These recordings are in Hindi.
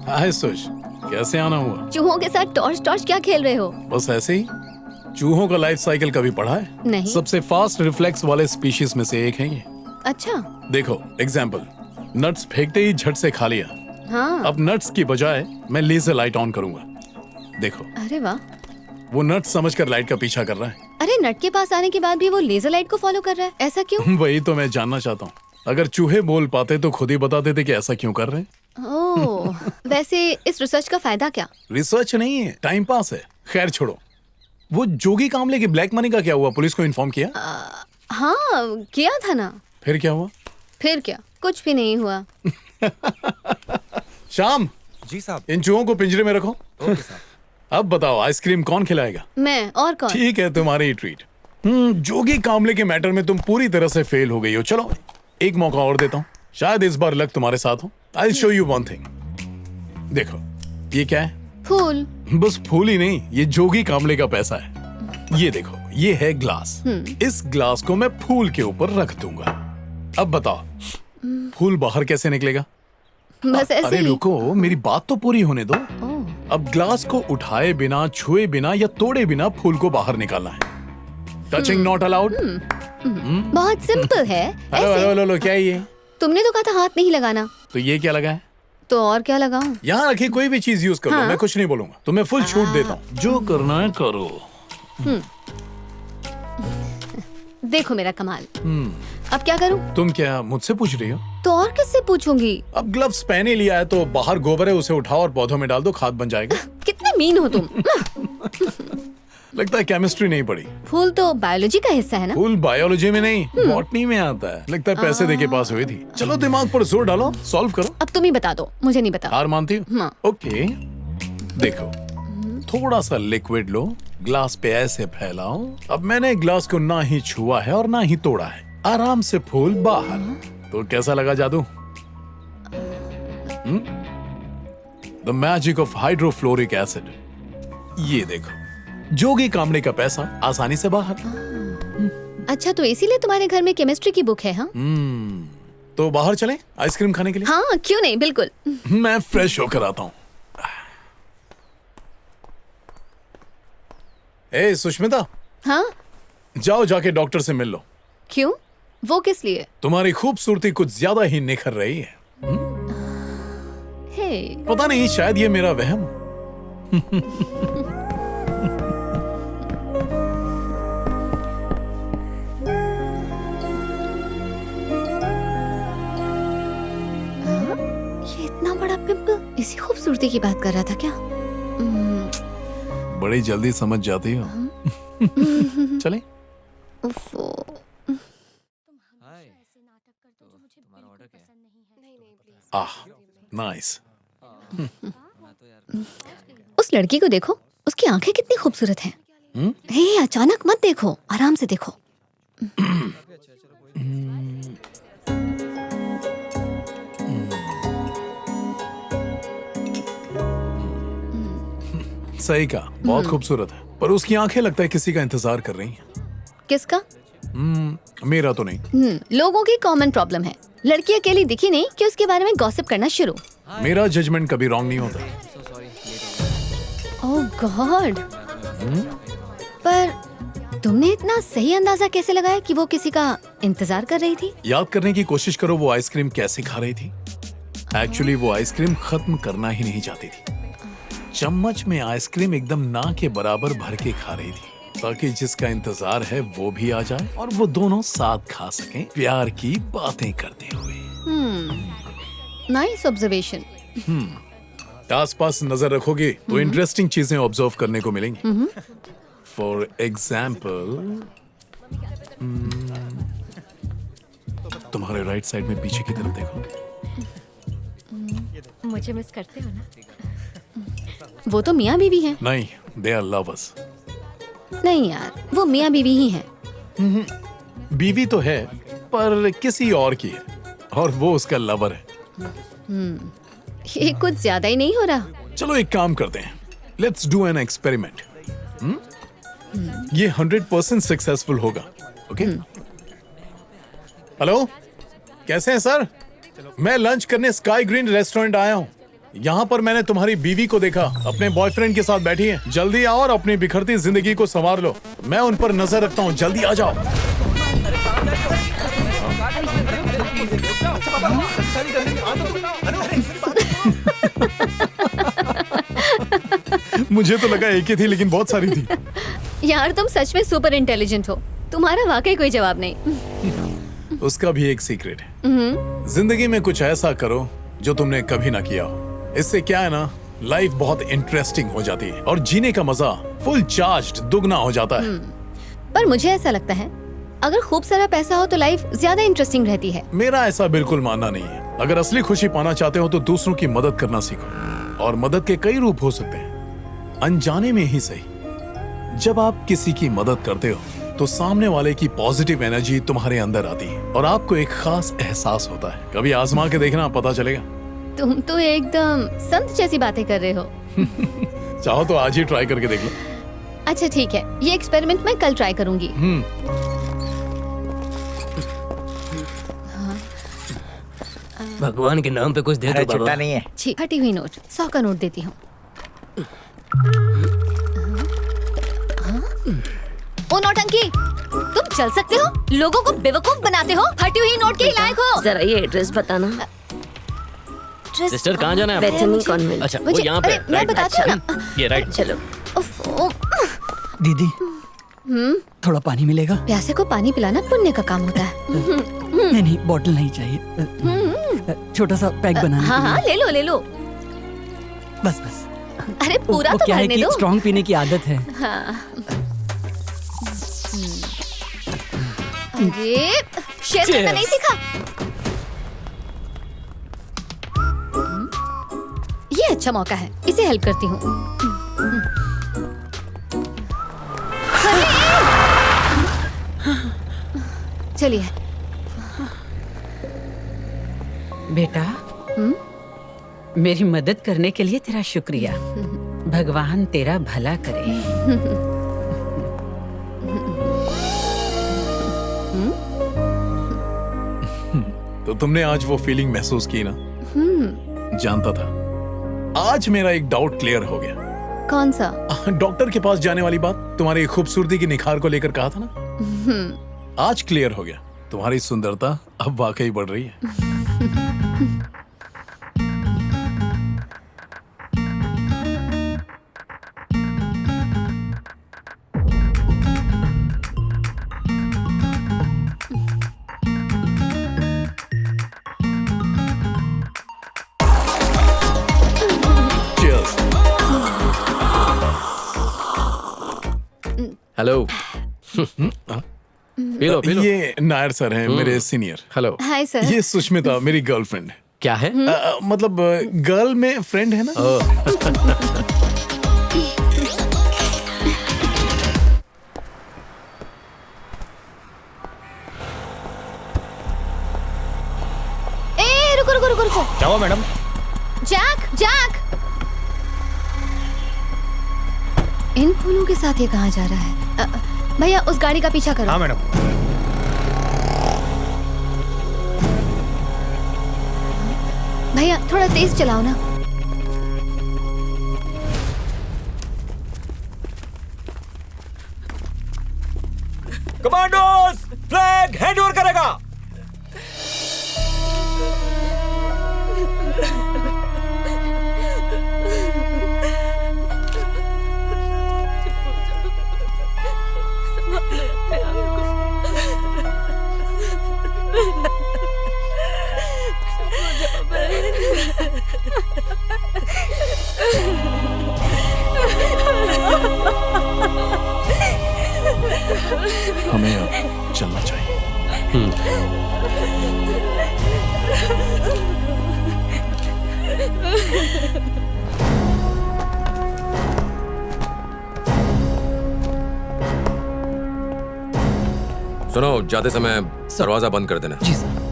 हाय सुश, कैसे आना हुआ? चूहों के साथ टॉर्च टॉर्च क्या खेल रहे हो? बस ऐसे ही। चूहों का लाइफ साइकिल कभी पढ़ा है? नहीं। सबसे फास्ट रिफ्लेक्स वाले स्पीशीज में से एक है ये। अच्छा। देखो एग्जाम्पल, नट्स फेंकते ही झट से खा लिया। हाँ। अब नट्स की बजाय मैं लेजर लाइट ऑन करूंगा। देखो, अरे वाह। वो नट्स समझकर लाइट का पीछा कर रहा है। अरे नट के पास आने के बाद भी वो लेजर लाइट को फॉलो कर रहा है, ऐसा क्यों? वही तो मैं जानना चाहता हूँ। अगर चूहे बोल पाते तो खुद ही बता देते कि ऐसा क्यों कर रहे हैं। ओह, वैसे इस रिसर्च का फायदा क्या? रिसर्च नहीं है, टाइम पास है। खैर छोड़ो, वो जोगी कामले की ब्लैक मनी का क्या हुआ? पुलिस को इन्फॉर्म किया? हाँ किया था ना। फिर क्या हुआ? फिर क्या, कुछ भी नहीं हुआ। शाम जी साहब। इन चूहों को पिंजरे में रखो। ओके साहब। अब बताओ आइसक्रीम कौन खिलाएगा? मैं और कौन? ठीक है, तुम्हारी ट्रीट। जोगी कामले के मैटर में तुम पूरी तरह से फेल हो गई हो। चलो एक मौका और देता हूँ, शायद इस बार लक तुम्हारे साथ हो। I show you one thing. देखो ये क्या है? फूल। बस फूल ही नहीं, ये जोगी कामले का पैसा है। ये देखो, ये है ग्लास। इस ग्लास को मैं फूल के ऊपर रख दूंगा। अब बताओ फूल बाहर कैसे निकलेगा? बस ऐसे अरे ही। रुको, मेरी बात तो पूरी होने दो। ओह, अब ग्लास को उठाए बिना, छुए बिना या तोड़े बिना फूल को बाहर निकालना है। Touching not allowed. बहुत सिंपल है। हेलो ऐसे। हेलो हेलो, क्या है ये? तुमने तो कहा था हाथ नहीं लगाना, तो ये क्या लगा है? तो और क्या लगाऊं? यहाँ रखी कोई भी चीज यूज कर लो, हाँ। मैं कुछ नहीं बोलूंगा। तुम्हें फुल छूट देता हूँ, जो करना है करो। देखो मेरा कमाल। अब क्या करूं? तुम क्या मुझसे पूछ रही हो? तो और किससे पूछूंगी? अब ग्लव्स पहने लिया है तो बाहर गोबर है, उसे उठाओ और पौधों में डाल दो, खाद बन जाएगा। कितने मीन हो तुम। लगता है केमिस्ट्री नहीं पढ़ी। फूल तो बायोलॉजी का हिस्सा है ना? फूल बायोलॉजी में नहीं, बॉटनी में आता है। लगता है पैसे देके पास हुई थी। चलो दिमाग पर जोर डालो, सॉल्व करो। अब तुम ही बता दो, मुझे नहीं बता। हार मानती हो? हाँ। ओके, देखो थोड़ा सा लिक्विड लो, ग्लास पे ऐसे फैलाओ। अब मैंने ग्लास को ना ही छुआ है और ना ही तोड़ा है, आराम से फूल बाहर। तो कैसा लगा जादू? The magic of hydrofluoric acid. ये देखो, जोगी कामड़े का पैसा आसानी से बाहर। अच्छा, तो इसीलिए तुम्हारे घर में केमिस्ट्री की बुक है? हाँ तो बाहर चलें आइसक्रीम खाने के लिए? हाँ, क्यों नहीं, बिल्कुल। मैं फ्रेश होकर आता हूँ। ए सुष्मिता, हाँ, जाओ जाके डॉक्टर से मिल लो। क्यों? वो किस लिए? तुम्हारी खूबसूरती कुछ ज्यादा ही निखर रही है। हे, पता नहीं, शायद ये मेरा वहम। ये इतना बड़ा पिंपल, इसी खूबसूरती की बात कर रहा था क्या? बड़ी जल्दी समझ जाती हो। चले? उफ़्फ़ो। हाय, तो तुम्हारा ऑर्डर क्या है? आह, नाइस। मैं तो यार उस लड़की को देखो, उसकी आंखें कितनी खूबसूरत हैं। हे, अचानक मत देखो, आराम से देखो। सही कहा, बहुत खूबसूरत है, पर उसकी आंखें लगता है किसी का इंतजार कर रही हैं। किसका? मेरा तो नहीं। लोगों की कॉमन प्रॉब्लम है। लड़की अकेली दिखी नहीं कि उसके बारे में गॉसिप करना शुरू। मेरा जजमेंट कभी रॉन्ग नहीं होता। सो सॉरी, लेट हो गया। ओह गॉड। पर तुमने इतना सही अंदाजा कैसे लगाया कि वो किसी का इंतजार कर रही थी? याद करने की कोशिश करो वो आइसक्रीम कैसे खा रही थी। एक्चुअली वो आइसक्रीम खत्म करना ही नहीं चाहती थी। चम्मच में आइसक्रीम एकदम ना के बराबर भर के खा रही थी, ताकि जिसका इंतजार है वो भी आ जाए और वो दोनों साथ खा सकें, प्यार की बातें करते हुए। Nice observation. आसपास नजर रखोगे तो इंटरेस्टिंग चीजें ऑब्जर्व करने को मिलेंगी। फॉर एग्जाम्पल, तुम्हारे राइट साइड में पीछे की तरफ देखो। मुझे मिस करते हो ना? वो तो मियाँ बीवी हैं। नहीं, दे आर लवर्स। नहीं यार, वो मियाँ बीवी ही हैं। बीवी तो है पर किसी और की है, और वो उसका लवर है। ये कुछ ज्यादा ही नहीं हो रहा? चलो एक काम करते हैं, लेट्स डू एन एक्सपेरिमेंट। ये 100% सक्सेसफुल होगा। ओके? हेलो, कैसे हैं सर? मैं लंच करने स्काई ग्रीन रेस्टोरेंट आया हूँ। यहाँ पर मैंने तुम्हारी बीवी को देखा, अपने बॉयफ्रेंड के साथ बैठी है। जल्दी आओ और अपनी बिखरती जिंदगी को संवार लो। मैं उन पर नजर रखता हूँ, जल्दी आ जाओ। मुझे तो लगा एक ही थी, लेकिन बहुत सारी थी। यार तुम सच में सुपर इंटेलिजेंट हो, तुम्हारा वाकई कोई जवाब नहीं। उसका भी एक सीक्रेट है, जिंदगी में कुछ ऐसा करो जो तुमने कभी ना किया हो। इससे क्या है ना, लाइफ बहुत इंटरेस्टिंग हो जाती है और जीने का मजा फुल चार्ज्ड दुगना हो जाता है। पर मुझे ऐसा लगता है अगर खूब सारा पैसा हो तो लाइफ ज्यादा इंटरेस्टिंग रहती है। मेरा ऐसा बिल्कुल मानना नहीं है। अगर असली खुशी पाना चाहते हो तो दूसरों की मदद करना सीखो, और मदद के कई रूप हो सकते हैं, अनजाने में ही सही। जब आप किसी की मदद करते हो तो सामने वाले की पॉजिटिव एनर्जी तुम्हारे अंदर आती है और आपको एक खास एहसास होता है। कभी आजमा के देखना, पता चलेगा। तुम तो एकदम संत जैसी बातें कर रहे हो। चाहो तो आज ही ट्राई करके देख लो। अच्छा ठीक है, ये एक्सपेरिमेंट मैं कल ट्राई करूंगी। भगवान के नाम पे कुछ दे दो छुट्टा बाबा। नहीं है। छी, फटी हुई नोट, 100 का नोट देती हूँ। ओ नौटंकी, तुम चल सकते हो? लोगों को बेवकूफ बनाते हो, फटी हुई नोट के ही लायक हो। जरा ये एड्रेस बताना। सिस्टर कहाँ जाना है आपको? Bethany convent. अच्छा वो मुझे- यहाँ पे अरे, मैं राइट। बताती हूँ ना। ये राइट। चलो। ओफो, दीदी थोड़ा पानी मिलेगा? प्यासे को पानी पिलाना पुण्य का काम होता है। नहीं नहीं, बोतल नहीं चाहिए, छोटा सा पैक बनाने हाँ के हाँ, लिए। ले लो ले लो। बस बस। अरे पूरा वो तो क्या है भरने कि दो। स्ट्रॉन्ग पीने की आदत है। अरे शेयर करना नहीं सीखा? ये अच्छा मौका है, इसे हेल्प करती हूँ। चलिए। बेटा, मेरी मदद करने के लिए तेरा शुक्रिया। भगवान तेरा भला करे। तो तुमने आज वो फीलिंग महसूस की ना? जानता था। आज मेरा एक डाउट क्लियर हो गया। कौन सा? डॉक्टर के पास जाने वाली बात, तुम्हारी खूबसूरती की निखार को लेकर कहा था ना, आज क्लियर हो गया। तुम्हारी सुंदरता अब वाकई बढ़ रही है। Cheers. Hello. P low P low. ये नायर सर हैं, मेरे सीनियर। हेलो। Hi sir. ये सुष्मिता मेरी गर्लफ्रेंड है। क्या है? मतलब गर्ल में फ्रेंड है ना। ए रुको रुको रुको रुको। क्या हुआ मैडम? जैक जैक, इन फूलों के साथ ये कहाँ जा रहा है? भैया उस गाड़ी का पीछा करो। हाँ मैडम। भैया थोड़ा तेज चलाओ ना। कमांडोस, फ्लैग हैंड ओवर करेगा। हमें अब चलना चाहिए। सुनो, जाते समय दरवाजा बंद कर देना। जी sir.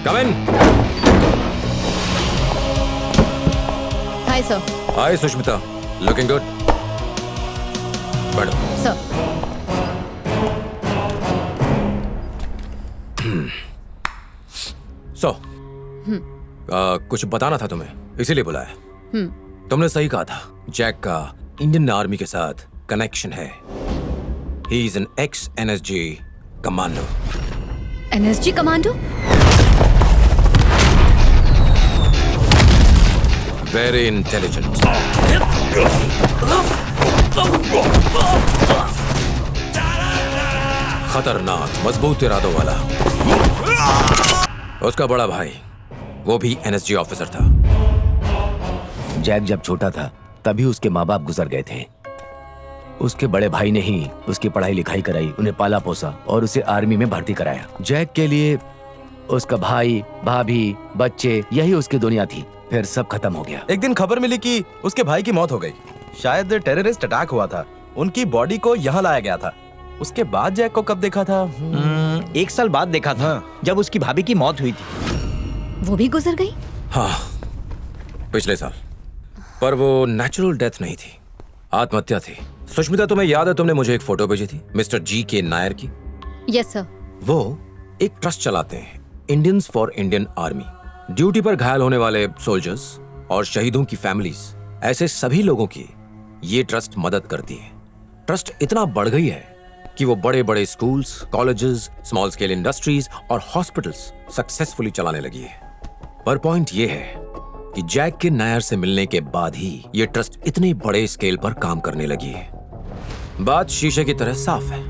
Come in. Hi sir. Hi Sushmita, looking good. बैठो। सर। कुछ बताना था तुम्हें, इसीलिए बुलाया। तुमने सही कहा था, जैक का इंडियन आर्मी के साथ कनेक्शन है। He is an x NSG commando. NSG commando? Very intelligent. खतरनाक, मजबूत इरादों वाला। उसका बड़ा भाई, वो भी NSG ऑफिसर था। जैक जब छोटा था तभी उसके माँ बाप गुजर गए थे। उसके बड़े भाई ने ही उसकी पढ़ाई लिखाई कराई, उन्हें पाला पोसा और उसे आर्मी में भर्ती कराया। जैक के लिए उसका भाई, भाभी, बच्चे यही उसकी दुनिया थी। फिर सब खत्म हो गया। एक दिन खबर मिली कि उसके भाई की मौत हो गई। शायद टेररिस्ट अटैक हुआ था। उनकी बॉडी को यहाँ लाया गया था। उसके बाद जैक को कब देखा था? 1 साल बाद देखा था, जब उसकी भाभी की मौत हुई थी। वो भी गुजर गई? हाँ, पिछले साल। पर वो नेचुरल डेथ नहीं थी, आत्महत्या थी। सुष्मिता, तुम्हें याद है तुमने मुझे एक फोटो भेजी थी मिस्टर G.K. नायर की? Yes sir. वो एक ट्रस्ट चलाते हैं, Indians for Indian army. Duty पर घायल होने वाले सोल्जर्स और शहीदों की फैमिलीज, ऐसे सभी लोगों की ये ट्रस्ट मदद करती है। ट्रस्ट इतना बढ़ गई है कि वो बड़े बड़े schools, colleges, small scale industries और हॉस्पिटल्स सक्सेसफुली चलाने लगी है। पर पॉइंट ये है कि जैक के नायर से मिलने के बाद ही ये ट्रस्ट इतने बड़े स्केल पर काम करने लगी है। बात शीशे की तरह साफ है।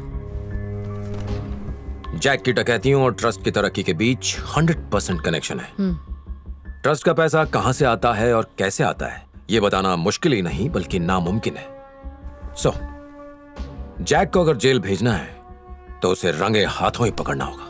जैक की डकैतियों और ट्रस्ट की तरक्की के बीच 100% कनेक्शन है। ट्रस्ट का पैसा कहां से आता है और कैसे आता है, यह बताना मुश्किल ही नहीं बल्कि नामुमकिन है। जैक को अगर जेल भेजना है तो उसे रंगे हाथों ही पकड़ना होगा।